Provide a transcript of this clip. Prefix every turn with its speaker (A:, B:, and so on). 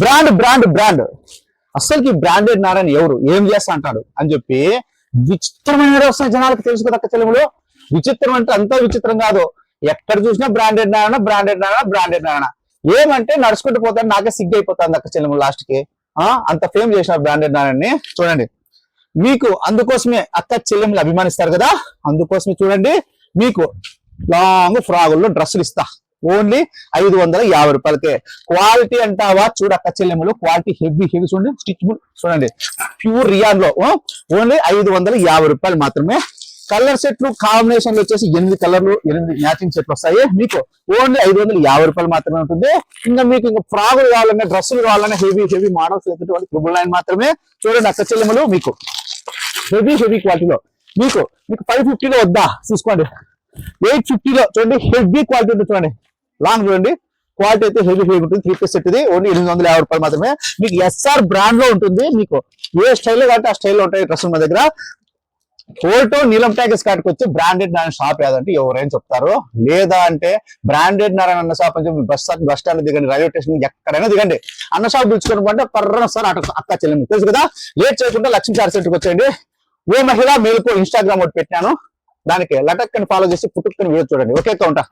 A: Brand brand brand అసలుకి branded Narayana ఎవరు ఏం చేస్తా అంటాడు అని చెప్పి విచిత్రమైన వస్తున్నాయి జనాలకు తెలుసు కదా అక్క చెల్లెములు. విచిత్రం అంటే అంతా విచిత్రం కాదు, ఎక్కడ చూసినా branded Narayana branded Narayana branded Narayana. ఏమంటే నడుచుకుంటూ పోతాడు, నాకే సిగ్గు అయిపోతుంది అక్క చెల్లెములు లాస్ట్ కి. అంత ఫేమ్ చేసిన బ్రాండెడ్ నారాయణని చూడండి. మీకు అందుకోసమే అక్క చెల్లెములు అభిమానిస్తారు కదా, అందుకోసమే చూడండి మీకు లాంగ్ ఫ్రాగుల్లో డ్రెస్సులు ఇస్తా ఓన్లీ 550 రూపాయలకే. క్వాలిటీ అంటావా చూడు అక్క చెల్లెములు, క్వాలిటీ హెవీ హెవీ చూడండి, స్టిచ్బుల్ చూడండి, ప్యూర్ రియాన్ లో ఓన్లీ 550 రూపాయలు మాత్రమే. కలర్ సెట్లు కాంబినేషన్లు వచ్చేసి 8 కలర్లు 8 మ్యాచింగ్ సెట్లు వస్తాయి. మీకు ఓన్లీ 550 రూపాయలు మాత్రమే ఉంటుంది. ఇంకా మీకు ఇంకా ఫ్రాగులు కావాలన్నా డ్రెస్సులు కావాలన్నా హెవీ హెవీ మోడల్స్ 999 మాత్రమే. చూడండి అక్క చెల్లెములు మీకు హెవీ హెవీ క్వాలిటీలో మీకు 550లో వద్దా చూసుకోండి, 850లో చూడండి హెవీ క్వాలిటీ ఉంటుంది. చూడండి లాంగ్ చూడండి, క్వాలిటీ అయితే హెవీ హెవీ ఉంటుంది. 3 పీస్ సెట్ ఇది ఓన్లీ 850 రూపాయలు మాత్రమే. మీకు ఎస్ఆర్ బ్రాండ్ లో ఉంటుంది. మీకు ఏ స్టైల్లో కాబట్టి ఆ స్టైల్లో ఉంటాయి డ్రెస్సులు మా దగ్గర. ఫోటో నీలం ట్యాగెస్ కాటికి వచ్చి బ్రాండెడ్ నారాయణ షాప్ ఏదంటే ఎవరైనా చెప్తారు, లేదా అంటే బ్రాండెడ్ నారాయణ అన్న షాప్ అని చెప్పి బస్ స్టాండ్ దిగండి, రైల్వే స్టేషన్ ఎక్కడైనా దిగండి, అన్న షాప్ పిలుచుకొని పోండి పర్రన వస్తారు అక్క చెల్లెము. తెలుసు కదా, లేట్ చేయకుండా లక్ష్మీ చార్ సెట్కి వచ్చేయండి. ఓ మహిళ మేలుకో ఇన్స్టాగ్రామ్ ఒకటి పెట్టాను, దానికి లటక్కని ఫాలో చేసి పుట్టుకుని వీడియో చూడండి. ఓకే ఉంటా.